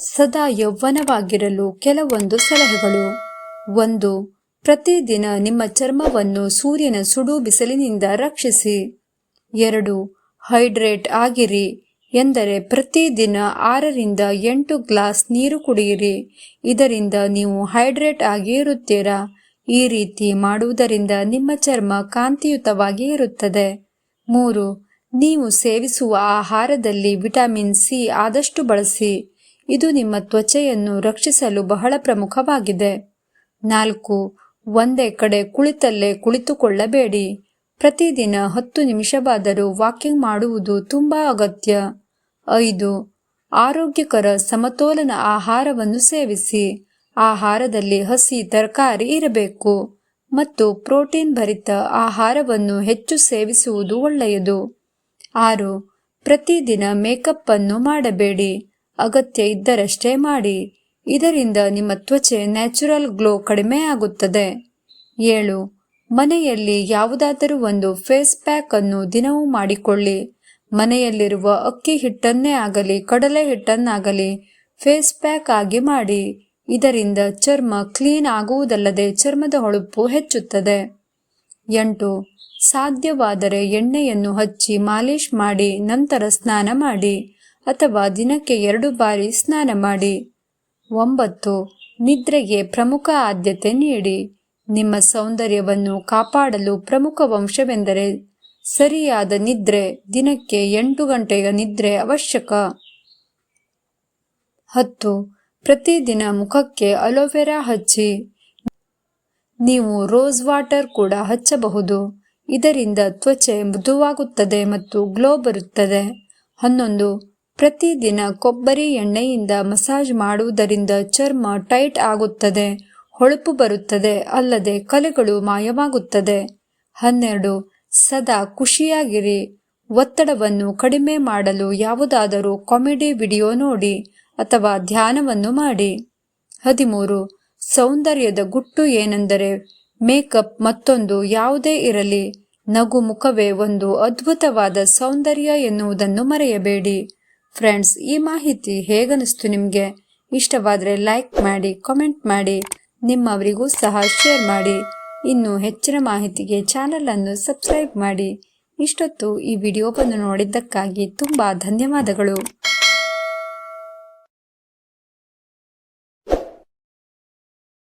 ಸದಾ ಯೌವನವಾಗಿರಲು ಕೆಲವೊಂದು ಸಲಹೆಗಳು. 1. ಪ್ರತಿದಿನ ನಿಮ್ಮ ಚರ್ಮವನ್ನು ಸೂರ್ಯನ ಸುಡು ಬಿಸಿಲಿನಿಂದ ರಕ್ಷಿಸಿ. 2. ಹೈಡ್ರೇಟ್ ಆಗಿರಿ, ಎಂದರೆ ಪ್ರತಿದಿನ 6 ರಿಂದ 8 ಗ್ಲಾಸ್ ನೀರು ಕುಡಿಯಿರಿ. ಇದರಿಂದ ನೀವು ಹೈಡ್ರೇಟ್ ಆಗಿ ಇರುತ್ತೀರಾ. ಈ ರೀತಿ ಮಾಡುವುದರಿಂದ ನಿಮ್ಮ ಚರ್ಮ ಕಾಂತಿಯುತವಾಗಿ ಇರುತ್ತದೆ. 3. ನೀವು ಸೇವಿಸುವ ಆಹಾರದಲ್ಲಿ ವಿಟಮಿನ್ ಸಿ ಆದಷ್ಟು ಬಳಸಿ. ಇದು ನಿಮ್ಮ ತ್ವಚೆಯನ್ನು ರಕ್ಷಿಸಲು ಬಹಳ ಪ್ರಮುಖವಾಗಿದೆ. 4. ಒಂದೇ ಕಡೆ ಕುಳಿತಲ್ಲೇ ಕುಳಿತುಕೊಳ್ಳಬೇಡಿ. ಪ್ರತಿದಿನ 10 ನಿಮಿಷವಾದರೂ ವಾಕಿಂಗ್ ಮಾಡುವುದು ತುಂಬಾ ಅಗತ್ಯ. 5. ಆರೋಗ್ಯಕರ ಸಮತೋಲನ ಆಹಾರವನ್ನು ಸೇವಿಸಿ. ಆಹಾರದಲ್ಲಿ ಹಸಿ ತರಕಾರಿ ಇರಬೇಕು ಮತ್ತು ಪ್ರೋಟೀನ್ ಭರಿತ ಆಹಾರವನ್ನು ಹೆಚ್ಚು ಸೇವಿಸುವುದು ಒಳ್ಳೆಯದು. 6. ಪ್ರತಿದಿನ ಮೇಕಪ್ ಅನ್ನು ಮಾಡಬೇಡಿ, ಅಗತ್ಯ ಇದ್ದರಷ್ಟೇ ಮಾಡಿ. ಇದರಿಂದ ನಿಮ್ಮ ತ್ವಚೆ ನ್ಯಾಚುರಲ್ ಗ್ಲೋ ಕಡಿಮೆ ಆಗುತ್ತದೆ. 7. ಮನೆಯಲ್ಲಿ ಯಾವುದಾದರೂ ಒಂದು ಫೇಸ್ ಪ್ಯಾಕ್ ಅನ್ನು ದಿನವೂ ಮಾಡಿಕೊಳ್ಳಿ. ಮನೆಯಲ್ಲಿರುವ ಅಕ್ಕಿ ಹಿಟ್ಟನ್ನೇ ಆಗಲಿ ಕಡಲೆ ಹಿಟ್ಟನ್ನಾಗಲಿ ಫೇಸ್ ಪ್ಯಾಕ್ ಆಗಿ ಮಾಡಿ. ಇದರಿಂದ ಚರ್ಮ ಕ್ಲೀನ್ ಆಗುವುದಲ್ಲದೆ ಚರ್ಮದ ಹೊಳಪು ಹೆಚ್ಚುತ್ತದೆ. 8. ಸಾಧ್ಯವಾದರೆ ಎಣ್ಣೆಯನ್ನು ಹಚ್ಚಿ ಮಾಲಿಶ್ ಮಾಡಿ ನಂತರ ಸ್ನಾನ ಮಾಡಿ ಅಥವಾ ದಿನಕ್ಕೆ 2 ಬಾರಿ ಸ್ನಾನ ಮಾಡಿ. 9. ನಿದ್ರೆಗೆ ಪ್ರಮುಖ ಆದ್ಯತೆ ನೀಡಿ. ನಿಮ್ಮ ಸೌಂದರ್ಯವನ್ನು ಕಾಪಾಡಲು ಪ್ರಮುಖ ಅಂಶವೆಂದರೆ ಸರಿಯಾದ ನಿದ್ರೆ. ದಿನಕ್ಕೆ 8 ಗಂಟೆಯ ನಿದ್ರೆ ಅವಶ್ಯಕ. 10. ಪ್ರತಿದಿನ ಮುಖಕ್ಕೆ ಅಲೋವೆರಾ ಹಚ್ಚಿ. ನೀವು ರೋಸ್ ವಾಟರ್ ಕೂಡ ಹಚ್ಚಬಹುದು. ಇದರಿಂದ ತ್ವಚೆ ಮೃದುವಾಗುತ್ತದೆ ಮತ್ತು ಗ್ಲೋ ಬರುತ್ತದೆ. 11. ಪ್ರತಿದಿನ ಕೊಬ್ಬರಿ ಎಣ್ಣೆಯಿಂದ ಮಸಾಜ್ ಮಾಡುವುದರಿಂದ ಚರ್ಮ ಟೈಟ್ ಆಗುತ್ತದೆ, ಹೊಳಪು ಬರುತ್ತದೆ, ಅಲ್ಲದೆ ಕಲೆಗಳು ಮಾಯವಾಗುತ್ತದೆ. 12. ಸದಾ ಖುಷಿಯಾಗಿರಿ. ಒತ್ತಡವನ್ನು ಕಡಿಮೆ ಮಾಡಲು ಯಾವುದಾದರೂ ಕಾಮಿಡಿ ವಿಡಿಯೋ ನೋಡಿ ಅಥವಾ ಧ್ಯಾನವನ್ನು ಮಾಡಿ. 13. ಸೌಂದರ್ಯದ ಗುಟ್ಟು ಏನೆಂದರೆ ಮೇಕಪ್ ಮತ್ತೊಂದು ಯಾವುದೇ ಇರಲಿ, ನಗು ಮುಖವೇ ಒಂದು ಅದ್ಭುತವಾದ ಸೌಂದರ್ಯ ಎನ್ನುವುದನ್ನು ಮರೆಯಬೇಡಿ. ಫ್ರೆಂಡ್ಸ್, ಈ ಮಾಹಿತಿ ಹೇಗನಿಸ್ತು ನಿಮಗೆ? ಇಷ್ಟವಾದರೆ ಲೈಕ್ ಮಾಡಿ, ಕಾಮೆಂಟ್ ಮಾಡಿ, ನಿಮ್ಮವರಿಗೂ ಸಹ ಶೇರ್ ಮಾಡಿ. ಇನ್ನು ಹೆಚ್ಚಿನ ಮಾಹಿತಿಗೆ ಚಾನಲ್ ಅನ್ನು ಸಬ್ಸ್ಕ್ರೈಬ್ ಮಾಡಿ. ಇಷ್ಟೊತ್ತು ಈ ವಿಡಿಯೋವನ್ನು ನೋಡಿದ್ದಕ್ಕಾಗಿ ತುಂಬಾ ಧನ್ಯವಾದಗಳು.